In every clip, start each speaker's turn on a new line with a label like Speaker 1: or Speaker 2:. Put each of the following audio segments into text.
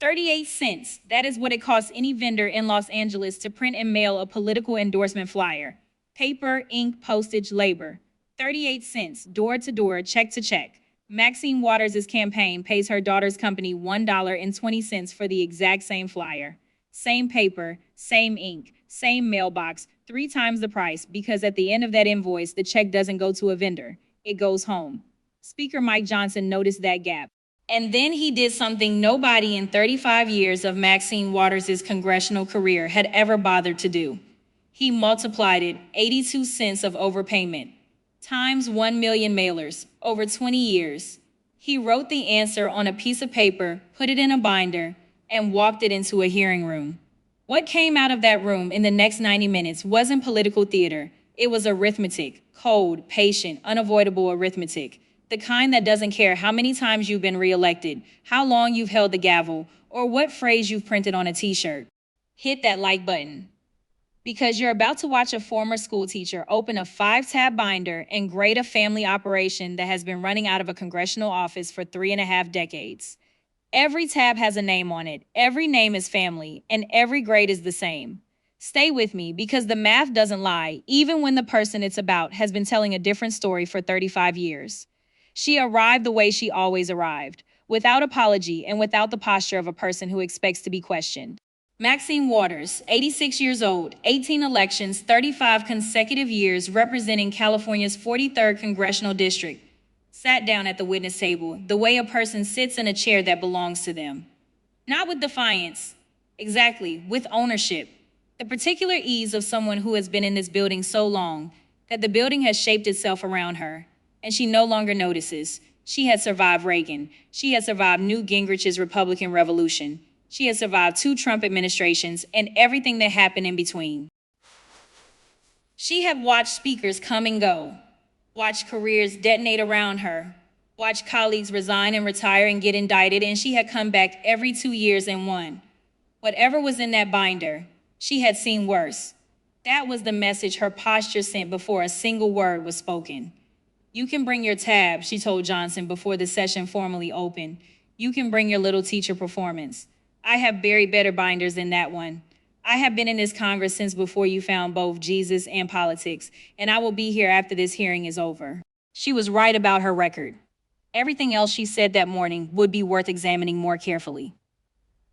Speaker 1: 38 cents. That is what it costs any vendor in Los Angeles to print and mail a political endorsement flyer. Paper, ink, postage, labor. 38 cents, door to door, check to check. Maxine Waters' campaign pays her daughter's company $1.20 for the exact same flyer. Same paper, same ink, same mailbox, 3 times the price, because at the end of that invoice, the check doesn't go to a vendor. It goes home. Speaker Mike Johnson noticed that gap. And then he did something nobody in 35 years of Maxine Waters' congressional career had ever bothered to do. He multiplied it, 82 cents of overpayment, times 1 million mailers, over 20 years. He wrote the answer on a piece of paper, put it in a binder, and walked it into a hearing room. What came out of that room in the next 90 minutes wasn't political theater. It was arithmetic, cold, patient, unavoidable arithmetic. The kind that doesn't care how many times you've been reelected, how long you've held the gavel, or what phrase you've printed on a t-shirt. Hit that like button, because you're about to watch a former school teacher open a 5-tab binder and grade a family operation that has been running out of a congressional office for 3.5 decades. Every tab has a name on it, every name is family, and every grade is the same. Stay with me, because the math doesn't lie, even when the person it's about has been telling a different story for 35 years. She arrived the way she always arrived, without apology and without the posture of a person who expects to be questioned. Maxine Waters, 86 years old, 18 elections, 35 consecutive years representing California's 43rd Congressional District, sat down at the witness table the way a person sits in a chair that belongs to them. Not with defiance, exactly, with ownership. The particular ease of someone who has been in this building so long that the building has shaped itself around her, and she no longer notices. She had survived Reagan. She had survived Newt Gingrich's Republican Revolution. She had survived 2 Trump administrations and everything that happened in between. She had watched speakers come and go, watched careers detonate around her, watched colleagues resign and retire and get indicted, and she had come back every 2 years and won. Whatever was in that binder, she had seen worse. That was the message her posture sent before a single word was spoken. You can bring your tab, she told Johnson before the session formally opened. You can bring your little teacher performance. I have buried better binders than that one. I have been in this Congress since before you found both Jesus and politics, and I will be here after this hearing is over. She was right about her record. Everything else she said that morning would be worth examining more carefully.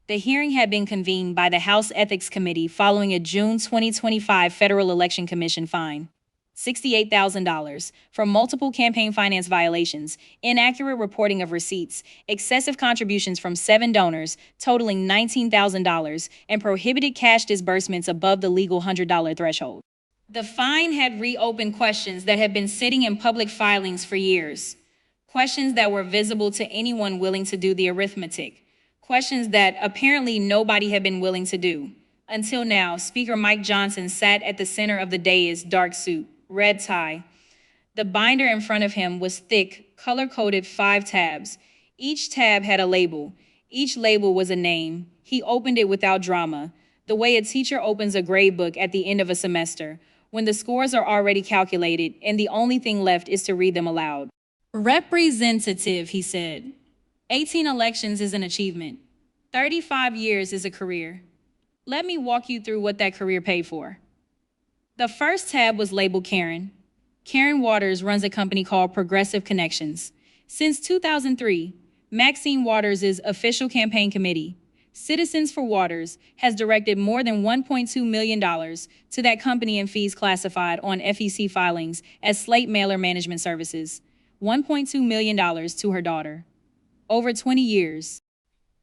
Speaker 1: The hearing had been convened by the House Ethics Committee following a June 2025 Federal Election Commission fine. $68,000 for multiple campaign finance violations, inaccurate reporting of receipts, excessive contributions from 7 donors totaling $19,000, and prohibited cash disbursements above the legal $100 threshold. The fine had reopened questions that had been sitting in public filings for years, questions that were visible to anyone willing to do the arithmetic, questions that apparently nobody had been willing to do. Until now, Speaker Mike Johnson sat at the center of the dais, dark suit, red tie. The binder in front of him was thick, color-coded 5 tabs. Each tab had a label. Each label was a name. He opened it without drama, the way a teacher opens a grade book at the end of a semester, when the scores are already calculated and the only thing left is to read them aloud. Representative, he said. 18 elections is an achievement. 35 years is a career. Let me walk you through what that career paid for. The first tab was labeled Karen. Karen Waters runs a company called Progressive Connections. Since 2003, Maxine Waters' official campaign committee, Citizens for Waters, has directed more than $1.2 million to that company in fees classified on FEC filings as slate mailer management services, $1.2 million to her daughter. Over 20 years.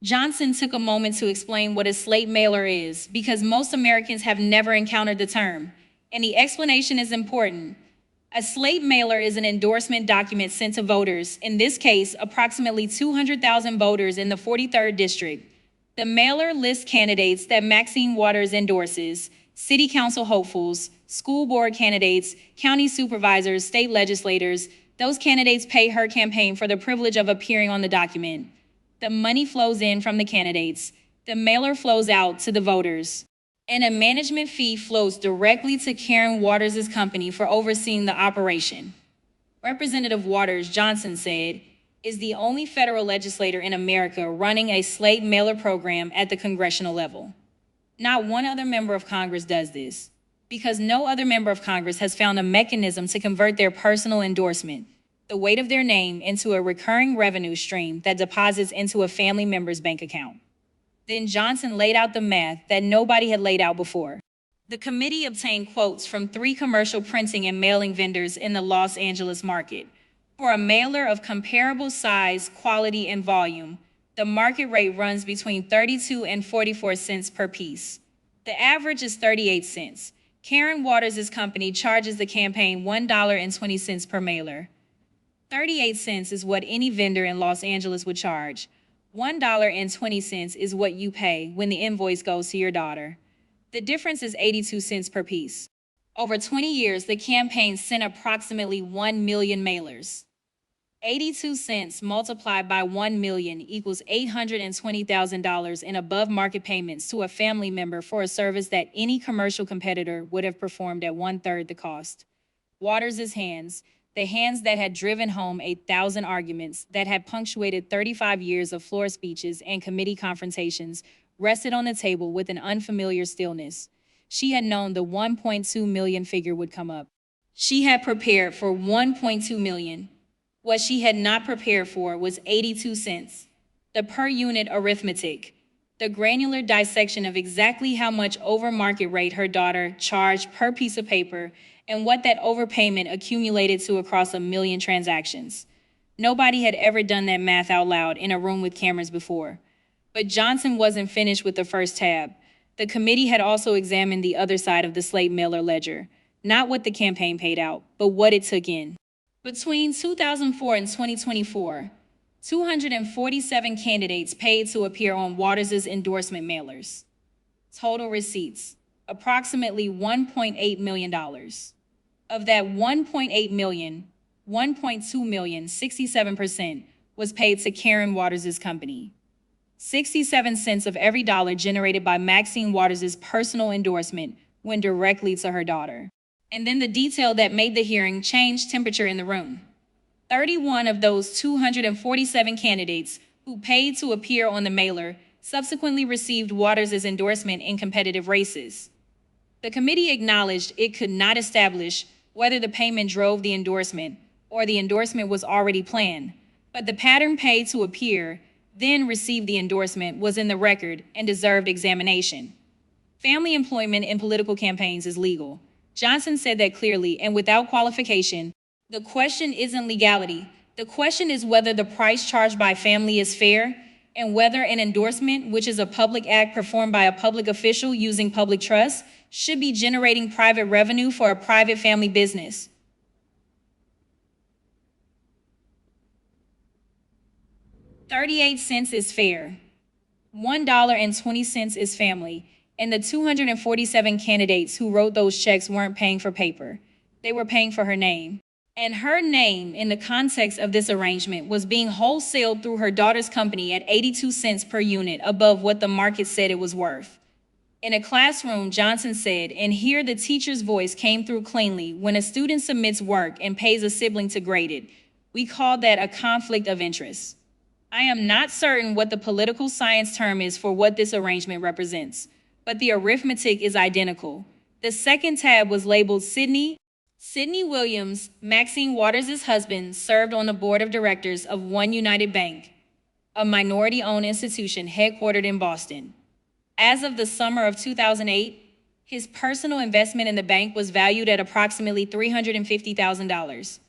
Speaker 1: Johnson took a moment to explain what a slate mailer is, because most Americans have never encountered the term. And the explanation is important. A slate mailer is an endorsement document sent to voters, in this case, approximately 200,000 voters in the 43rd District. The mailer lists candidates that Maxine Waters endorses, city council hopefuls, school board candidates, county supervisors, state legislators. Those candidates pay her campaign for the privilege of appearing on the document. The money flows in from the candidates. The mailer flows out to the voters. And a management fee flows directly to Karen Waters' company for overseeing the operation. Representative Waters Johnson said, is the only federal legislator in America running a slate mailer program at the congressional level. Not one other member of Congress does this, because no other member of Congress has found a mechanism to convert their personal endorsement, the weight of their name, into a recurring revenue stream that deposits into a family member's bank account. Then Johnson laid out the math that nobody had laid out before. The committee obtained quotes from 3 commercial printing and mailing vendors in the Los Angeles market. For a mailer of comparable size, quality, and volume, the market rate runs between 32 and 44 cents per piece. The average is 38 cents. Karen Waters' company charges the campaign $1.20 per mailer. 38 cents is what any vendor in Los Angeles would charge. $1.20 is what you pay when the invoice goes to your daughter. The difference is 82 cents per piece. Over 20 years, the campaign sent approximately 1 million mailers. 82 cents multiplied by 1 million equals $820,000 in above-market payments to a family member for a service that any commercial competitor would have performed at 1/3 the cost. Waters' hands, the hands that had driven home 1,000 arguments, that had punctuated 35 years of floor speeches and committee confrontations, rested on the table with an unfamiliar stillness. She had known the 1.2 million figure would come up. She had prepared for 1.2 million. What she had not prepared for was 82 cents. The per unit arithmetic, the granular dissection of exactly how much over market rate her daughter charged per piece of paper and what that overpayment accumulated to across 1 million transactions. Nobody had ever done that math out loud in a room with cameras before. But Johnson wasn't finished with the first tab. The committee had also examined the other side of the slate mailer ledger, not what the campaign paid out, but what it took in. Between 2004 and 2024, 247 candidates paid to appear on Waters' endorsement mailers. Total receipts, approximately $1.8 million. Of that $1.8 million, $1.2 million, 67%, was paid to Karen Waters' company. 67 cents of every dollar generated by Maxine Waters' personal endorsement went directly to her daughter. And then the detail that made the hearing change temperature in the room. 31 of those 247 candidates who paid to appear on the mailer subsequently received Waters' endorsement in competitive races. The committee acknowledged it could not establish whether the payment drove the endorsement or the endorsement was already planned, but the pattern paid to appear, then received the endorsement, was in the record and deserved examination. Family employment in political campaigns is legal. Johnson said that clearly and without qualification. The question isn't legality. The question is whether the price charged by family is fair and whether an endorsement, which is a public act performed by a public official using public trust, should be generating private revenue for a private family business. $0.38 is fair. $1.20 is family. And the 247 candidates who wrote those checks weren't paying for paper. They were paying for her name. And her name, in the context of this arrangement, was being wholesaled through her daughter's company at 82 cents per unit above what the market said it was worth. In a classroom, Johnson said, and here the teacher's voice came through cleanly, when a student submits work and pays a sibling to grade it, we call that a conflict of interest. I am not certain what the political science term is for what this arrangement represents, but the arithmetic is identical. The second tab was labeled Sidney. Sidney Williams, Maxine Waters' husband, served on the board of directors of One United Bank, a minority-owned institution headquartered in Boston. As of the summer of 2008, his personal investment in the bank was valued at approximately $350,000.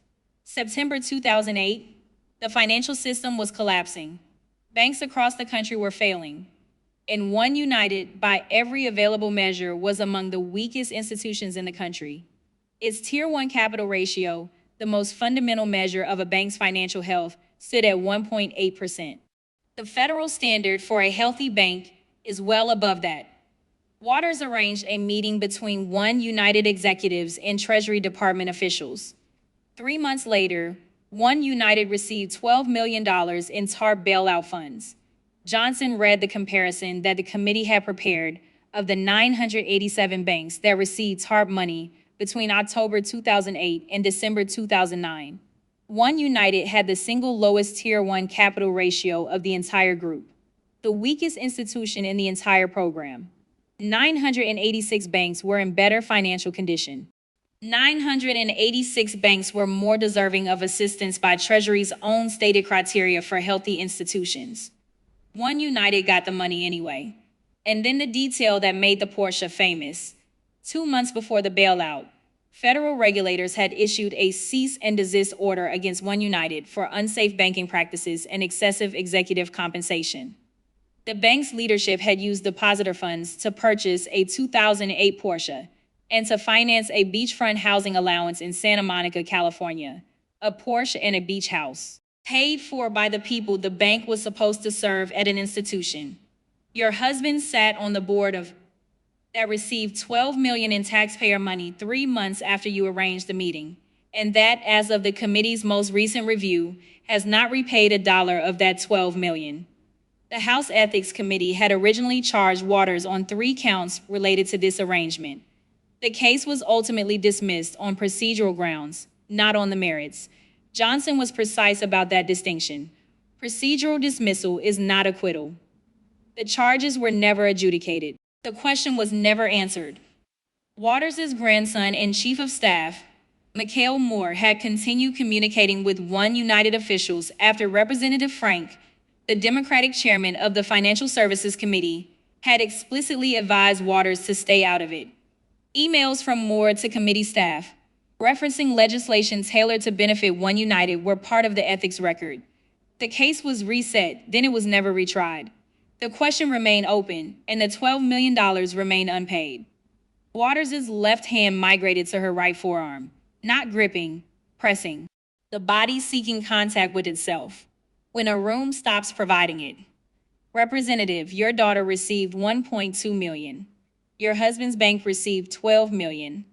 Speaker 1: September 2008, the financial system was collapsing. Banks across the country were failing. And One United, by every available measure, was among the weakest institutions in the country. Its Tier 1 capital ratio, the most fundamental measure of a bank's financial health, stood at 1.8%. The federal standard for a healthy bank is well above that. Waters arranged a meeting between One United executives and Treasury Department officials. 3 months later, One United received $12 million in TARP bailout funds. Johnson read the comparison that the committee had prepared of the 987 banks that received TARP money between October 2008 and December 2009. One United had the single lowest Tier 1 capital ratio of the entire group, the weakest institution in the entire program. 986 banks were in better financial condition. 986 banks were more deserving of assistance by Treasury's own stated criteria for healthy institutions. One United got the money anyway. And then the detail that made the Porsche famous. 2 months before the bailout, federal regulators had issued a cease and desist order against One United for unsafe banking practices and excessive executive compensation. The bank's leadership had used depositor funds to purchase a 2008 Porsche and to finance a beachfront housing allowance in Santa Monica, California, a Porsche and a beach house. Paid for by the people the bank was supposed to serve at an institution. Your husband sat on the board of that received $12 million in taxpayer money 3 months after you arranged the meeting, and that, as of the committee's most recent review, has not repaid a dollar of that $12 million. The House Ethics Committee had originally charged Waters on 3 counts related to this arrangement. The case was ultimately dismissed on procedural grounds, not on the merits. Johnson was precise about that distinction. Procedural dismissal is not acquittal. The charges were never adjudicated. The question was never answered. Waters' grandson and chief of staff, Mikhail Moore, had continued communicating with One United officials after Representative Frank, the Democratic chairman of the Financial Services Committee, had explicitly advised Waters to stay out of it. Emails from Moore to committee staff, referencing legislation tailored to benefit One United, were part of the ethics record. The case was reset, then it was never retried. The question remained open, and the $12 million remained unpaid. Waters' left hand migrated to her right forearm, not gripping, pressing. The body seeking contact with itself. When a room stops providing it. Representative, your daughter received $1.2 million. Your husband's bank received $12 million.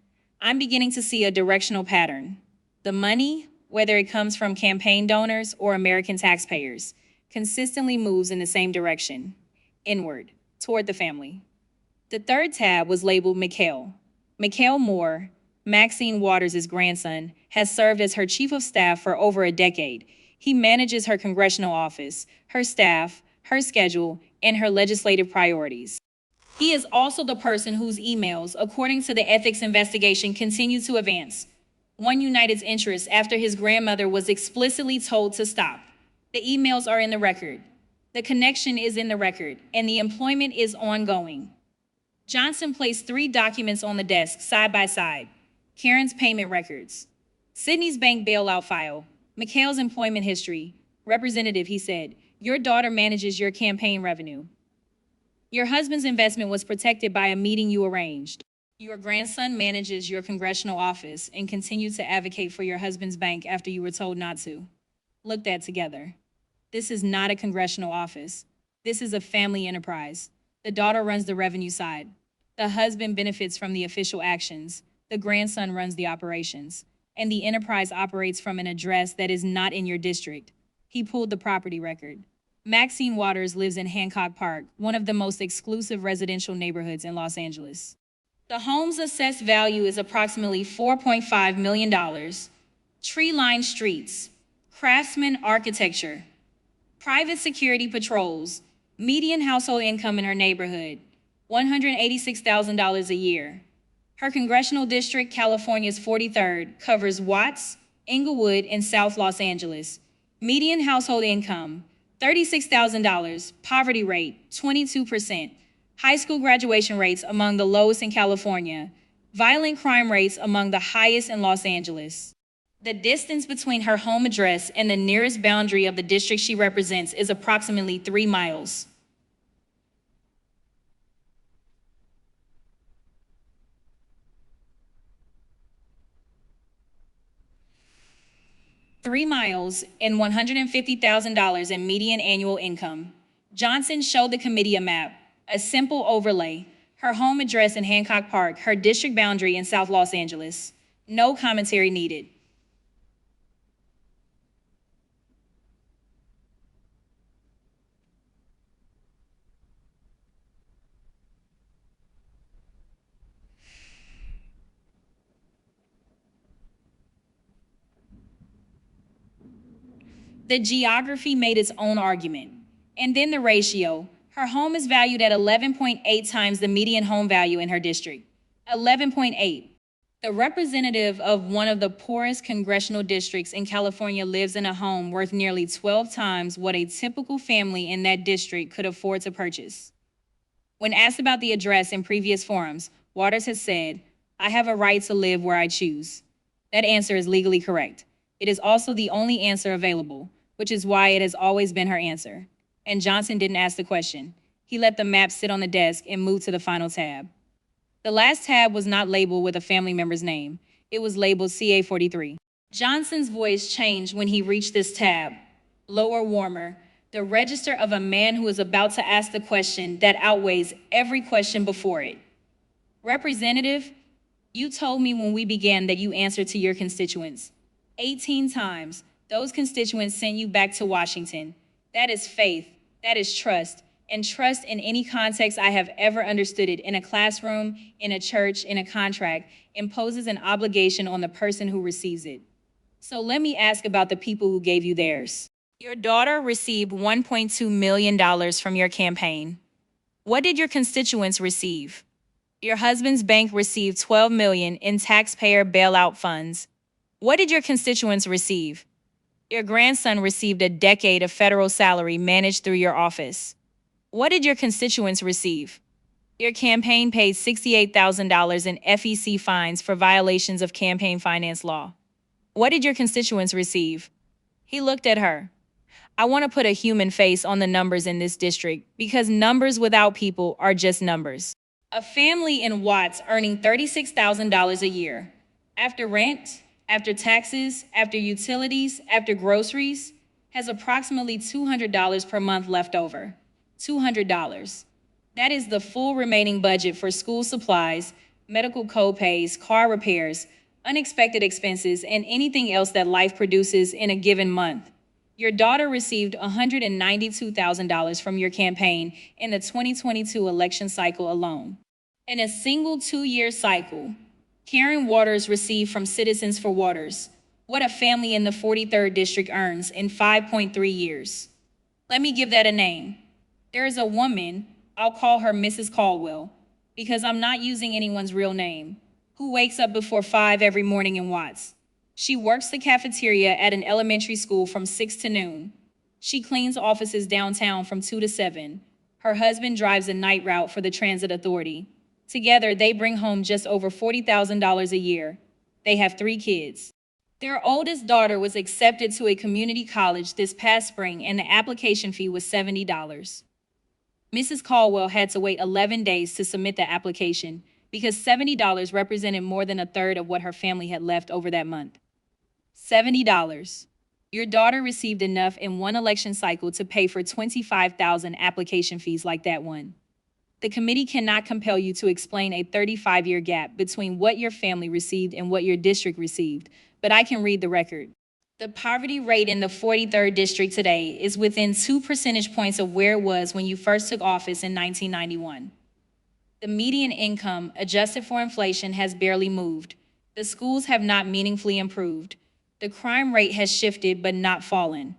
Speaker 1: I'm beginning to see a directional pattern. The money, whether it comes from campaign donors or American taxpayers, consistently moves in the same direction, inward, toward the family. The third tab was labeled Mikhail. Mikhail Moore, Maxine Waters' grandson, has served as her chief of staff for over a decade. He manages her congressional office, her staff, her schedule, and her legislative priorities. He is also the person whose emails, according to the ethics investigation, continue to advance One United's interests after his grandmother was explicitly told to stop. The emails are in the record. The connection is in the record, and the employment is ongoing. Johnson placed 3 documents on the desk, side by side. Karen's payment records, Sydney's bank bailout file, Mikhail's employment history. Representative, he said, your daughter manages your campaign revenue. Your husband's investment was protected by a meeting you arranged. Your grandson manages your congressional office and continued to advocate for your husband's bank after you were told not to. Looked at together. This is not a congressional office. This is a family enterprise. The daughter runs the revenue side. The husband benefits from the official actions. The grandson runs the operations. And the enterprise operates from an address that is not in your district. He pulled the property record. Maxine Waters lives in Hancock Park, one of the most exclusive residential neighborhoods in Los Angeles. The home's assessed value is approximately $4.5 million. Tree-lined streets, craftsman architecture, private security patrols, median household income in her neighborhood, $186,000 a year. Her congressional district, California's 43rd, covers Watts, Inglewood, and South Los Angeles. Median household income, $36,000, poverty rate, 22%, high school graduation rates among the lowest in California, violent crime rates among the highest in Los Angeles. The distance between her home address and the nearest boundary of the district she represents is approximately 3 miles. $3 miles and $150,000 in median annual income. Johnson showed the committee a map, a simple overlay, her home address in Hancock Park, her district boundary in South Los Angeles. No commentary needed. The geography made its own argument. And then the ratio. Her home is valued at 11.8 times the median home value in her district. 11.8. The representative of one of the poorest congressional districts in California lives in a home worth nearly 12 times what a typical family in that district could afford to purchase. When asked about the address in previous forums, Waters has said, "I have a right to live where I choose." That answer is legally correct. It is also the only answer available, which is why it has always been her answer. And Johnson didn't ask the question. He let the map sit on the desk and moved to the final tab. The last tab was not labeled with a family member's name. It was labeled CA43. Johnson's voice changed when he reached this tab. Lower, warmer. The register of a man who is about to ask the question that outweighs every question before it. Representative, you told me when we began that you answered to your constituents. 18 times, those constituents sent you back to Washington. That is faith. That is trust. And trust in any context I have ever understood it, in a classroom, in a church, in a contract, imposes an obligation on the person who receives it. So let me ask about the people who gave you theirs. Your daughter received $1.2 million from your campaign. What did your constituents receive? Your husband's bank received $12 million in taxpayer bailout funds. What did your constituents receive? Your grandson received a decade of federal salary managed through your office. What did your constituents receive? Your campaign paid $68,000 in FEC fines for violations of campaign finance law. What did your constituents receive? He looked at her. I want to put a human face on the numbers in this district because numbers without people are just numbers. A family in Watts earning $36,000 a year. After rent, after taxes, after utilities, after groceries, has approximately $200 per month left over. $200. That is the full remaining budget for school supplies, medical co-pays, car repairs, unexpected expenses, and anything else that life produces in a given month. Your daughter received $192,000 from your campaign in the 2022 election cycle alone. In a single 2-year cycle, Karen Waters received from Citizens for Waters what a family in the 43rd District earns in 5.3 years. Let me give that a name. There is a woman, I'll call her Mrs. Caldwell, because I'm not using anyone's real name, who wakes up before 5 every morning in Watts. She works the cafeteria at an elementary school from 6 to noon. She cleans offices downtown from 2 to 7. Her husband drives a night route for the Transit Authority. Together, they bring home just over $40,000 a year. They have 3 kids. Their oldest daughter was accepted to a community college this past spring, and the application fee was $70. Mrs. Caldwell had to wait 11 days to submit the application because $70 represented more than a third of what her family had left over that month. $70. Your daughter received enough in one election cycle to pay for 25,000 application fees like that one. The committee cannot compel you to explain a 35-year gap between what your family received and what your district received, but I can read the record. The poverty rate in the 43rd District today is within 2 percentage points of where it was when you first took office in 1991. The median income, adjusted for inflation, has barely moved. The schools have not meaningfully improved. The crime rate has shifted but not fallen.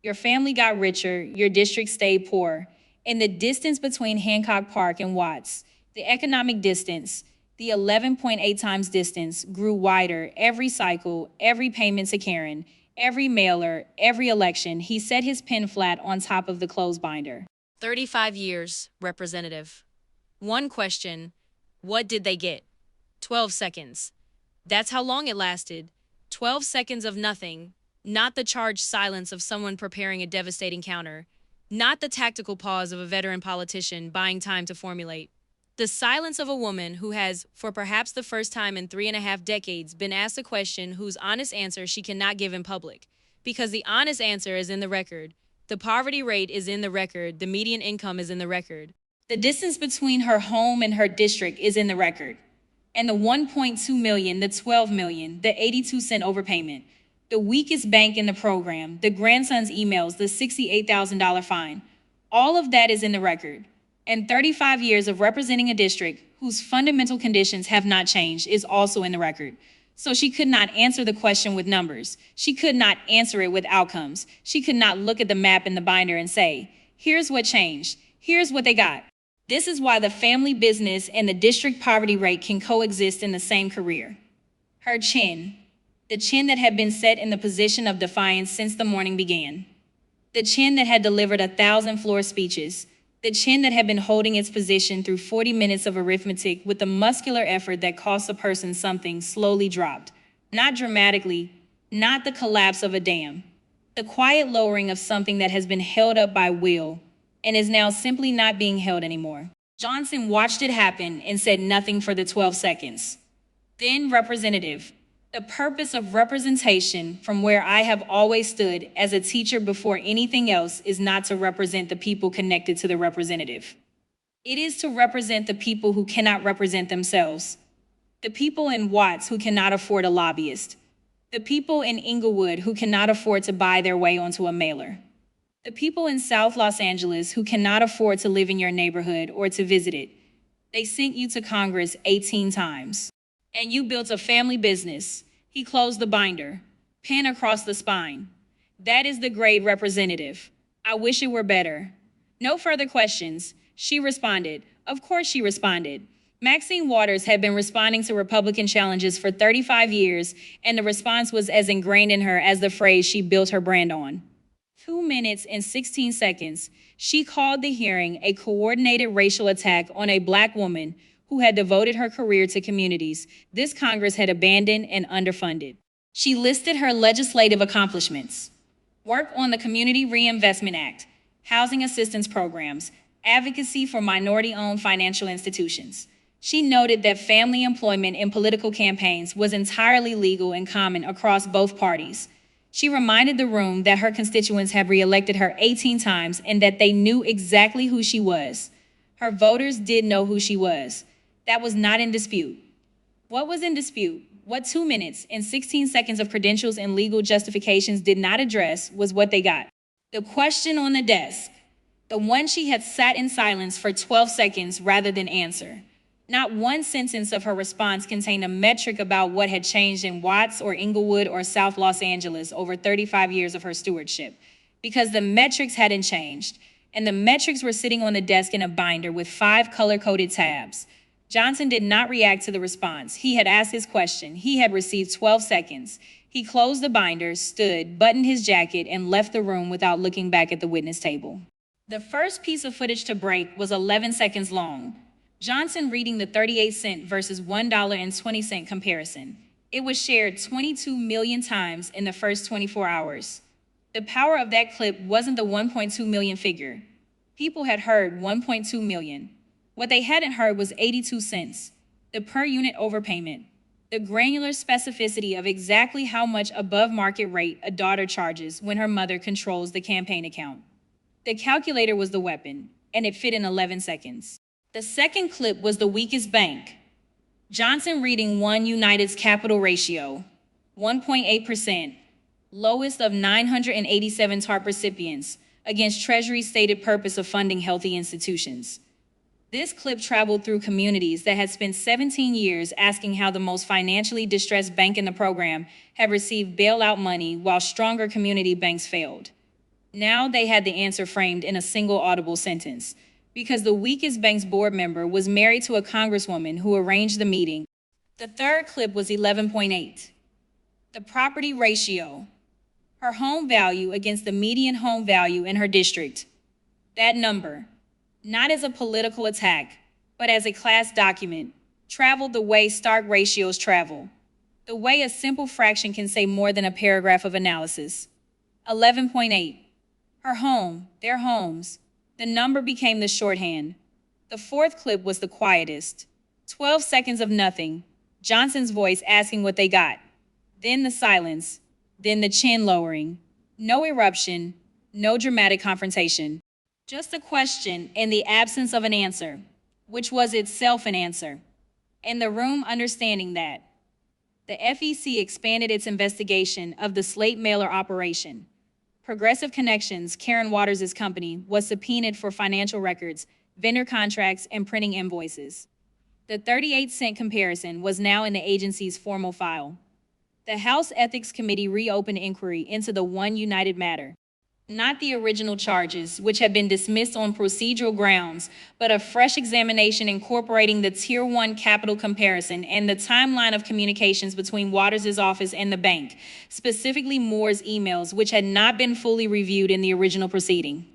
Speaker 1: Your family got richer, your district stayed poor. And the distance between Hancock Park and Watts, the economic distance, the 11.8 times distance, grew wider every cycle, every payment to Karen, every mailer, every election. He set his pen flat on top of the clothes binder.
Speaker 2: 35 years, Representative. One question, what did they get? 12 seconds. That's how long it lasted. 12 seconds of nothing, not the charged silence of someone preparing a devastating counter, not the tactical pause of a veteran politician buying time to formulate. The silence of a woman who has, for perhaps the first time in 3.5 decades, been asked a question whose honest answer she cannot give in public. Because the honest answer is in the record. The poverty rate is in the record. The median income is in the record.
Speaker 1: The distance between her home and her district is in the record. And the $1.2 million, the $12 million, the 82-cent overpayment, the weakest bank in the program, the grandson's emails, the $68,000 fine, all of that is in the record. And 35 years of representing a district whose fundamental conditions have not changed is also in the record. So she could not answer the question with numbers. She could not answer it with outcomes. She could not look at the map in the binder and say, here's what changed. Here's what they got. This is why the family business and the district poverty rate can coexist in the same career. Her chin, the chin that had been set in the position of defiance since the morning began. The chin that had delivered 1,000 floor speeches. The chin that had been holding its position through 40 minutes of arithmetic with the muscular effort that costs a person something slowly dropped. Not dramatically, not the collapse of a dam. The quiet lowering of something that has been held up by will and is now simply not being held anymore. Johnson watched it happen and said nothing for the 12 seconds. Then representative. The purpose of representation from where I have always stood as a teacher before anything else is not to represent the people connected to the representative. It is to represent the people who cannot represent themselves. The people in Watts who cannot afford a lobbyist. The people in Inglewood who cannot afford to buy their way onto a mailer. The people in South Los Angeles who cannot afford to live in your neighborhood or to visit it. They sent you to Congress 18 times. And you built a family business. He closed the binder. Pen across the spine. That is the grade representative. I wish it were better. No further questions. She responded. Of course she responded. Maxine Waters had been responding to Republican challenges for 35 years, and the response was as ingrained in her as the phrase she built her brand on. 2 minutes and 16 seconds, she called the hearing a coordinated racial attack on a Black woman who had devoted her career to communities this Congress had abandoned and underfunded. She listed her legislative accomplishments: work on the Community Reinvestment Act, housing assistance programs, advocacy for minority-owned financial institutions. She noted that family employment in political campaigns was entirely legal and common across both parties. She reminded the room that her constituents had reelected her 18 times and that they knew exactly who she was. Her voters did know who she was. That was not in dispute. What was in dispute, what 2 minutes and 16 seconds of credentials and legal justifications did not address, was what they got. The question on the desk, the one she had sat in silence for 12 seconds rather than answer. Not one sentence of her response contained a metric about what had changed in Watts or Inglewood or South Los Angeles over 35 years of her stewardship, because the metrics hadn't changed, and the metrics were sitting on the desk in a binder with 5 color-coded tabs. Johnson did not react to the response. He had asked his question. He had received 12 seconds. He closed the binder, stood, buttoned his jacket, and left the room without looking back at the witness table. The first piece of footage to break was 11 seconds long. Johnson reading the 38-cent versus $1.20 comparison. It was shared 22 million times in the first 24 hours. The power of that clip wasn't the 1.2 million figure. People had heard 1.2 million. What they hadn't heard was 82 cents, the per unit overpayment, the granular specificity of exactly how much above market rate a daughter charges when her mother controls the campaign account. The calculator was the weapon, and it fit in 11 seconds. The second clip was the weakest bank. Johnson reading One United's capital ratio, 1.8%, lowest of 987 TARP recipients, against Treasury's stated purpose of funding healthy institutions. This clip traveled through communities that had spent 17 years asking how the most financially distressed bank in the program had received bailout money while stronger community banks failed. Now they had the answer framed in a single audible sentence, because the weakest bank's board member was married to a congresswoman who arranged the meeting. The third clip was 11.8. The property ratio, her home value against the median home value in her district. That number, not as a political attack, but as a class document, traveled the way stark ratios travel, the way a simple fraction can say more than a paragraph of analysis. 11.8. Her home, their homes. The number became the shorthand. The fourth clip was the quietest. 12 seconds of nothing, Johnson's voice asking what they got. Then the silence, then the chin lowering. No eruption, no dramatic confrontation. Just a question in the absence of an answer, which was itself an answer. And the room understanding that. The FEC expanded its investigation of the slate mailer operation. Progressive Connections, Karen Waters' company, was subpoenaed for financial records, vendor contracts, and printing invoices. The 38-cent comparison was now in the agency's formal file. The House Ethics Committee reopened inquiry into the One United matter. Not the original charges, which had been dismissed on procedural grounds, but a fresh examination incorporating the Tier 1 capital comparison and the timeline of communications between Waters' office and the bank, specifically Moore's emails, which had not been fully reviewed in the original proceeding.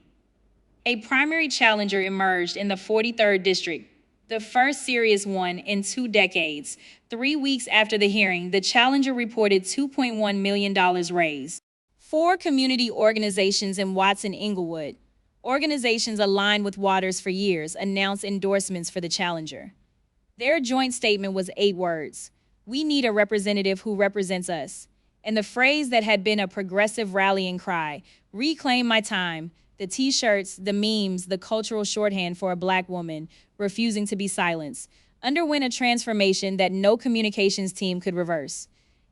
Speaker 1: A primary challenger emerged in the 43rd District, the first serious one in 2 decades. 3 weeks after the hearing, the challenger reported $2.1 million raised. 4 community organizations in Watson-Englewood, organizations aligned with Waters for years, announced endorsements for the challenger. Their joint statement was 8 words: "We need a representative who represents us." And the phrase that had been a progressive rallying cry, "Reclaim my time," the t-shirts, the memes, the cultural shorthand for a Black woman refusing to be silenced, underwent a transformation that no communications team could reverse.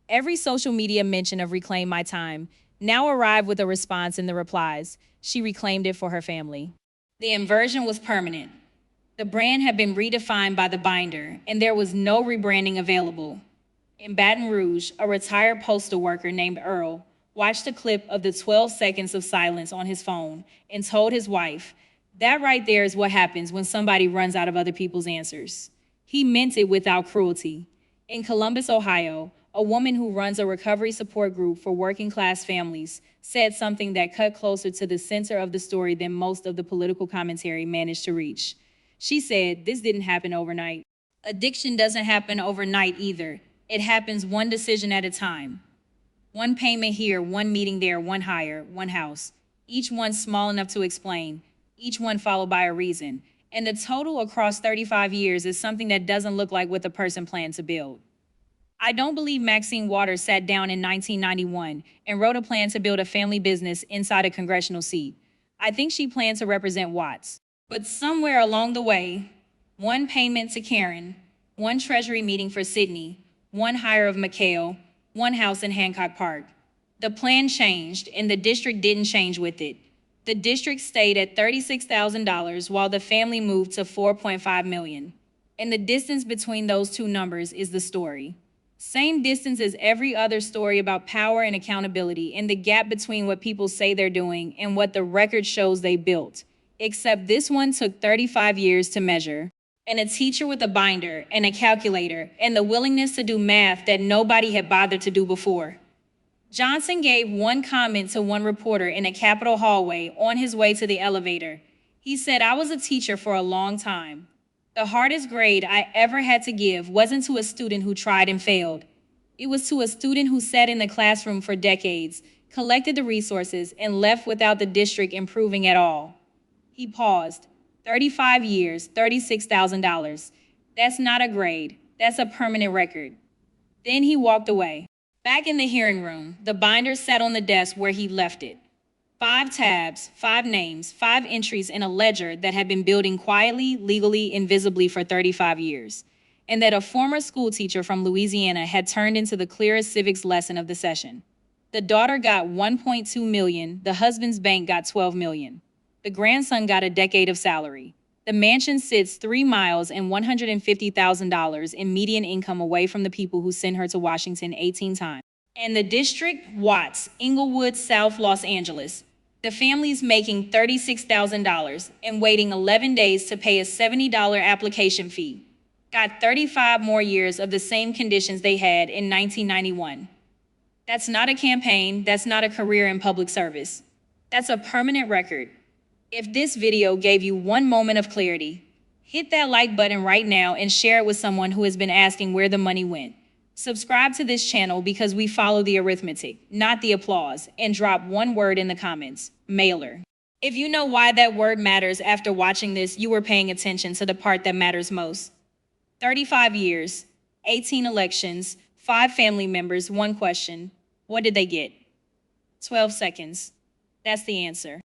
Speaker 1: Every social media mention of "Reclaim my time" now arrived with a response in the replies. She reclaimed it for her family. The inversion was permanent. The brand had been redefined by the binder, and there was no rebranding available. In Baton Rouge, a retired postal worker named Earl watched a clip of the 12 seconds of silence on his phone and told his wife, "That right there is what happens when somebody runs out of other people's answers." He meant it without cruelty. In Columbus, Ohio, a woman who runs a recovery support group for working-class families said something that cut closer to the center of the story than most of the political commentary managed to reach. She said, "This didn't happen overnight." Addiction doesn't happen overnight either. It happens one decision at a time. One payment here, one meeting there, one hire, one house. Each one small enough to explain, each one followed by a reason. And the total across 35 years is something that doesn't look like what the person planned to build. I don't believe Maxine Waters sat down in 1991 and wrote a plan to build a family business inside a congressional seat. I think she planned to represent Watts. But somewhere along the way, one payment to Karen, one Treasury meeting for Sydney, one hire of McHale, one house in Hancock Park. The plan changed, and the district didn't change with it. The district stayed at $36,000 while the family moved to $4.5 million. And the distance between those two numbers is the story. Same distance as every other story about power and accountability, and the gap between what people say they're doing and what the record shows they built. Except this one took 35 years to measure. And a teacher with a binder and a calculator and the willingness to do math that nobody had bothered to do before. Johnson gave one comment to one reporter in a Capitol hallway on his way to the elevator. He said, "I was a teacher for a long time. The hardest grade I ever had to give wasn't to a student who tried and failed. It was to a student who sat in the classroom for decades, collected the resources, and left without the district improving at all." He paused. 35 years, $36,000. That's not a grade. That's a permanent record. Then he walked away. Back in the hearing room, the binder sat on the desk where he left it. 5 tabs, 5 names, 5 entries in a ledger that had been building quietly, legally, invisibly for 35 years, and that a former school teacher from Louisiana had turned into the clearest civics lesson of the session. The daughter got $1.2 million, the husband's bank got $12 million. The grandson got a decade of salary. The mansion sits 3 miles and $150,000 in median income away from the people who sent her to Washington 18 times. And the district, Watts, Englewood, South Los Angeles. The family's making $36,000 and waiting 11 days to pay a $70 application fee. Got 35 more years of the same conditions they had in 1991. That's not a campaign. That's not a career in public service. That's a permanent record. If this video gave you one moment of clarity, hit that like button right now and share it with someone who has been asking where the money went. Subscribe to this channel because we follow the arithmetic, not the applause, and drop one word in the comments: mailer. If you know why that word matters after watching this, you were paying attention to the part that matters most. 35 years, 18 elections, 5 family members, 1 question. What did they get? 12 seconds. That's the answer.